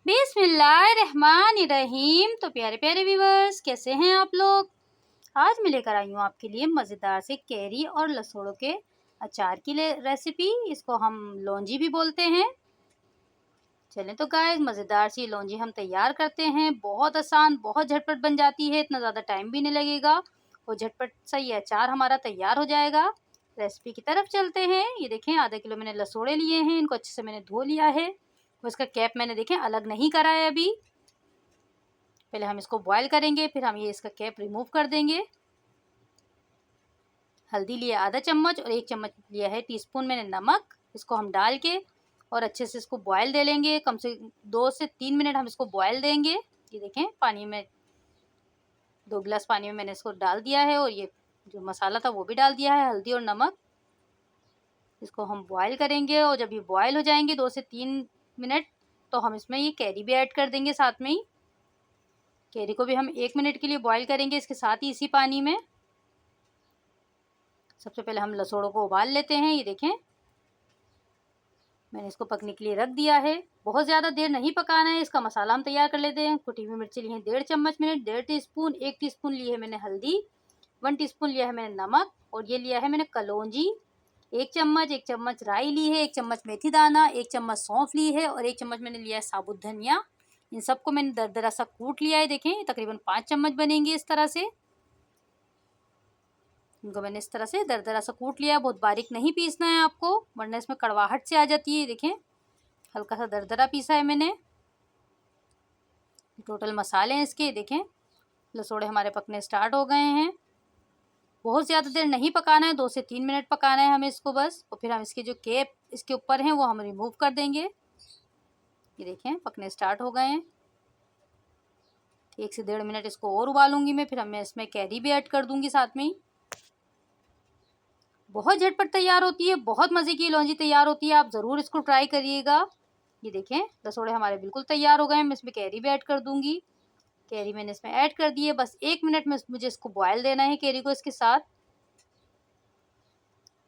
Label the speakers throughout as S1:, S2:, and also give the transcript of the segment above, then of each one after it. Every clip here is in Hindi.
S1: बिस्मिल्लाहिर्रहमानिर्रहीम। तो प्यारे प्यारे व्यूवर्स, कैसे हैं आप लोग। आज मैं लेकर आई हूँ आपके लिए मज़ेदार से कैरी और लसोड़ों के अचार की रेसिपी। इसको हम लौंजी भी बोलते हैं। चलें तो गाइस, मज़ेदार सी लौंजी हम तैयार करते हैं। बहुत आसान, बहुत झटपट बन जाती है, इतना ज़्यादा टाइम भी नहीं लगेगा और झटपट सा ये अचार हमारा तैयार हो जाएगा। रेसिपी की तरफ चलते हैं। ये देखें, आधा किलो मैंने लसोड़े लिए हैं, इनको अच्छे से मैंने धो लिया है और इसका कैप मैंने देखें अलग नहीं करा है अभी। पहले हम इसको बॉईल करेंगे, फिर हम ये इसका कैप रिमूव कर देंगे। हल्दी लिया आधा चम्मच और 1 चम्मच लिया है टीस्पून मैंने नमक। इसको हम डाल के और अच्छे से इसको बॉईल दे लेंगे। कम से 2 से 3 मिनट हम इसको बॉईल देंगे। ये देखें, पानी में 2 गिलास पानी में मैंने इसको डाल दिया है और ये जो मसाला था वो भी डाल दिया है, हल्दी और नमक। इसको हम बॉईल करेंगे और जब ये बॉईल हो जाएंगे 2 से 3 मिनट, तो हम इसमें ये कैरी भी ऐड कर देंगे साथ में ही। कैरी को भी हम 1 मिनट के लिए बॉईल करेंगे इसके साथ ही इसी पानी में। सबसे पहले हम लसोड़ों को उबाल लेते हैं। ये देखें, मैंने इसको पकने के लिए रख दिया है। बहुत ज़्यादा देर नहीं पकाना है। इसका मसाला हम तैयार कर लेते हैं। कुटी हुई मिर्ची ली है 1.5 चम्मच मैंने, 1.5 टीस्पून, 1 टीस्पून ली है मैंने हल्दी, 1 टीस्पून लिया है मैंने नमक और ये लिया है मैंने कलौंजी 1 चम्मच, 1 चम्मच राई ली है, 1 चम्मच मेथी दाना, 1 चम्मच सौंफ ली है और 1 चम्मच मैंने लिया है साबुत धनिया। इन सबको मैंने दरदरा सा कूट लिया है। देखें, तकरीबन 5 चम्मच बनेंगे इस तरह से। इनको मैंने इस तरह से दरदरा सा कूट लिया है। बहुत बारीक नहीं पीसना है आपको, वरना इसमें कड़वाहट से आ जाती है। देखें, हल्का सा दरदरा पीसा है मैंने। टोटल मसाले हैं इसके। देखें, लसोड़े हमारे पकने स्टार्ट हो गए हैं। बहुत ज़्यादा देर नहीं पकाना है, 2 से 3 मिनट पकाना है हमें इसको बस। और फिर हम इसके जो कैप इसके ऊपर हैं वो हम रिमूव कर देंगे। ये देखें, पकने स्टार्ट हो गए हैं। 1 से 1.5 मिनट इसको और उबालूंगी मैं, फिर मैं इसमें कैरी भी ऐड कर दूंगी साथ में ही। बहुत झटपट तैयार होती है, बहुत मज़े की लौंजी तैयार होती है। आप ज़रूर इसको ट्राई करिएगा। ये देखें, लसोड़े हमारे बिल्कुल तैयार हो गए हैं। मैं इसमें कैरी भी ऐड कर दूंगी। कैरी मैंने इसमें ऐड कर दी है। बस 1 मिनट में मुझे इसको बॉयल देना है कैरी को इसके साथ।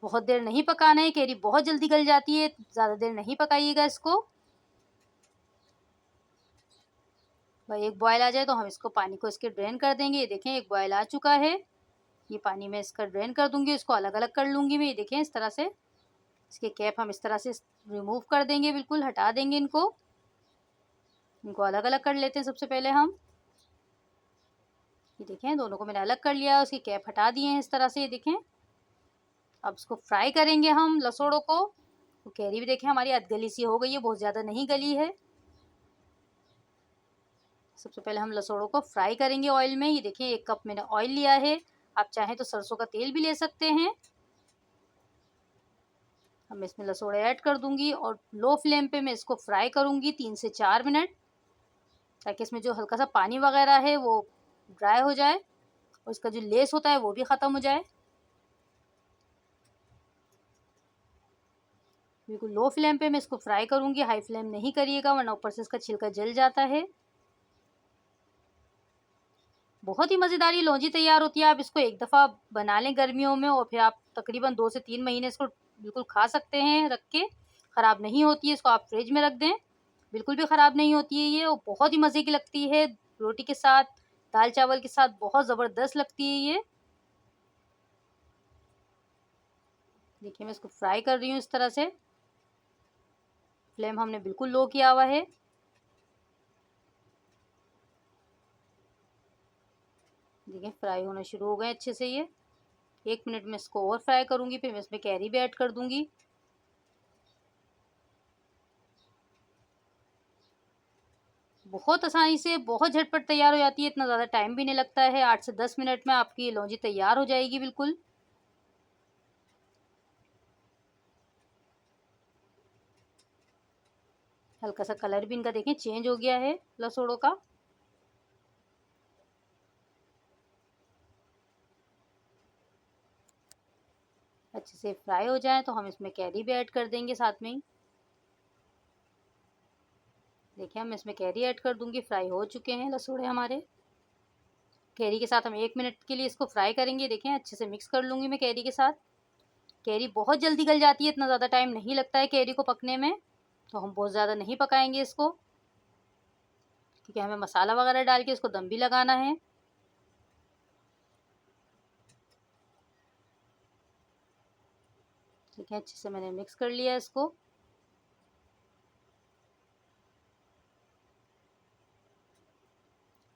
S1: बहुत देर नहीं पकाना है, कैरी बहुत जल्दी गल जाती है, ज़्यादा देर नहीं पकाइएगा इसको। भाई एक बॉयल आ जाए तो हम इसको पानी को इसके ड्रेन कर देंगे। ये देखें, एक बॉयल आ चुका है। ये पानी मैं इसका ड्रेन कर दूंगी, इसको अलग अलग कर लूँगी मैं। ये देखें, इस तरह से इसके कैप हम इस तरह से रिमूव कर देंगे, बिल्कुल हटा देंगे इनको। इनको अलग अलग कर लेते हैं सबसे पहले हम। ये देखें, दोनों को मैंने अलग कर लिया, उसकी कैप हटा दिए हैं इस तरह से। ये देखें, अब इसको फ्राई करेंगे हम लसोड़ों को। तो कैरी भी देखें हमारी अधगली सी हो गई है, बहुत ज़्यादा नहीं गली है। सबसे पहले हम लसोड़ों को फ्राई करेंगे ऑयल में। ये देखिए, 1 कप मैंने ऑयल लिया है। आप चाहें तो सरसों का तेल भी ले सकते हैं। अब मैं इसमें लसोड़े ऐड कर दूंगी और लो फ्लेम पे मैं इसको फ्राई करूंगी 3 से 4 मिनट, ताकि इसमें जो हल्का सा पानी वगैरह है वो ड्राई हो जाए और इसका जो लेस होता है वो भी ख़त्म हो जाए। बिल्कुल लो फ्लेम पे मैं इसको फ्राई करूंगी, हाई फ्लेम नहीं करिएगा वरना ऊपर से इसका छिलका जल जाता है। बहुत ही मज़ेदार ये लौंजी तैयार होती है। आप इसको एक दफ़ा बना लें गर्मियों में और फिर आप तकरीबन 2 से 3 महीने इसको बिल्कुल खा सकते हैं रख के। ख़राब नहीं होती है। इसको आप फ्रिज में रख दें, बिल्कुल भी ख़राब नहीं होती है ये, और बहुत ही मज़े की लगती है। रोटी के साथ, दाल चावल के साथ बहुत ज़बरदस्त लगती है ये। देखिए, मैं इसको फ्राई कर रही हूँ इस तरह से। फ्लेम हमने बिल्कुल लो किया हुआ है। देखिए, फ्राई होना शुरू हो गए अच्छे से ये। 1 मिनट में इसको और फ्राई करूँगी, फिर मैं इसमें कैरी भी ऐड कर दूँगी। बहुत आसानी से, बहुत झटपट तैयार हो जाती है, इतना ज़्यादा टाइम भी नहीं लगता है। 8 से 10 मिनट में आपकी ये लौंजी तैयार हो जाएगी बिल्कुल। हल्का सा कलर भी इनका देखें चेंज हो गया है लसोड़ों का। अच्छे से फ्राई हो जाए तो हम इसमें कैरी भी ऐड कर देंगे साथ में ही। देखिए, हम इसमें कैरी ऐड कर दूंगी। फ्राई हो चुके हैं लसोड़े हमारे। कैरी के साथ हम 1 मिनट के लिए इसको फ्राई करेंगे। देखें, अच्छे से मिक्स कर लूँगी मैं कैरी के साथ। कैरी बहुत जल्दी गल जाती है, इतना ज़्यादा टाइम नहीं लगता है कैरी को पकने में, तो हम बहुत ज़्यादा नहीं पकाएंगे इसको। क्योंकि हमें मसाला वगैरह डाल के इसको दम भी लगाना है। ठीक है, अच्छे से मैंने मिक्स कर लिया इसको।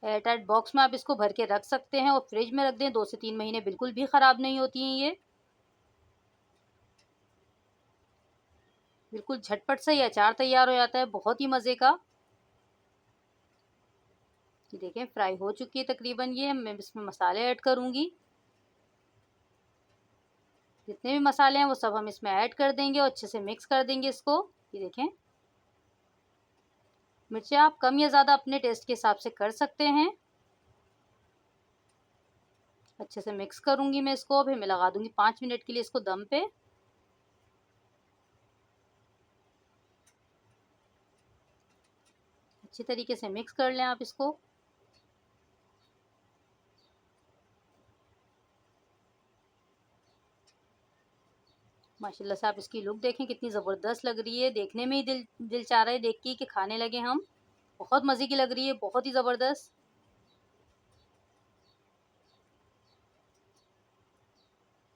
S1: एयरटाइट बॉक्स में आप इसको भर के रख सकते हैं और फ्रिज में रख दें, 2 से 3 महीने बिल्कुल भी ख़राब नहीं होती हैं ये। बिल्कुल झटपट से ये अचार तैयार हो जाता है, बहुत ही मज़े का। ये देखें फ्राई हो चुकी है तकरीबन ये। मैं इसमें मसाले ऐड करूँगी, जितने भी मसाले हैं वो सब हम इसमें ऐड कर देंगे और अच्छे से मिक्स कर देंगे इसको। ये देखें, मिर्चें आप कम या ज़्यादा अपने टेस्ट के हिसाब से कर सकते हैं। अच्छे से मिक्स करूँगी मैं इसको, फिर मैं लगा दूँगी 5 मिनट के लिए इसको दम पे। अच्छी तरीके से मिक्स कर लें आप इसको। माशाल्लाह से आप इसकी लुक देखें कितनी ज़बरदस्त लग रही है। देखने में ही दिल चाह रहा है देख के कि खाने लगे हम। बहुत मज़े की लग रही है, बहुत ही ज़बरदस्त।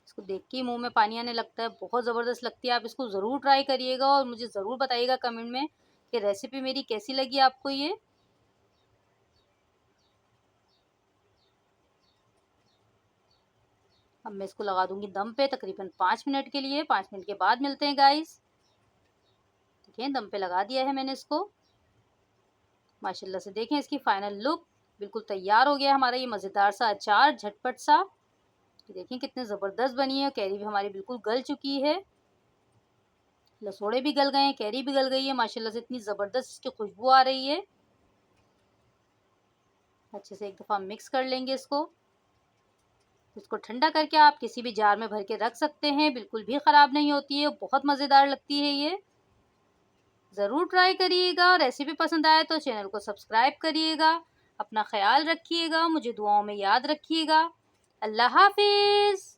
S1: इसको देख के ही मुंह में पानी आने लगता है, बहुत ज़बरदस्त लगती है। आप इसको ज़रूर ट्राई करिएगा और मुझे ज़रूर बताइएगा कमेंट में कि रेसिपी मेरी कैसी लगी आपको ये। अब मैं इसको लगा दूंगी दम पे तकरीबन 5 मिनट के लिए। 5 मिनट के बाद मिलते हैं गाइस। देखिए दम पे लगा दिया है मैंने इसको। माशाल्लाह से देखें इसकी फाइनल लुक, बिल्कुल तैयार हो गया हमारा ये मज़ेदार सा अचार, झटपट सा। देखें कितने ज़बरदस्त बनी है। कैरी भी हमारी बिल्कुल गल चुकी है, लसोड़े भी गल गए हैं, कैरी भी गल गई है। माशाल्लाह से इतनी ज़बरदस्त इसकी खुशबू आ रही है। अच्छे से एक दफ़ा मिक्स कर लेंगे इसको। इसको ठंडा करके आप किसी भी जार में भर के रख सकते हैं, बिल्कुल भी ख़राब नहीं होती है, बहुत मज़ेदार लगती है ये। ज़रूर ट्राई करिएगा। रेसिपी पसंद आए तो चैनल को सब्सक्राइब करिएगा। अपना ख्याल रखिएगा, मुझे दुआओं में याद रखिएगा। अल्लाह हाफिज़।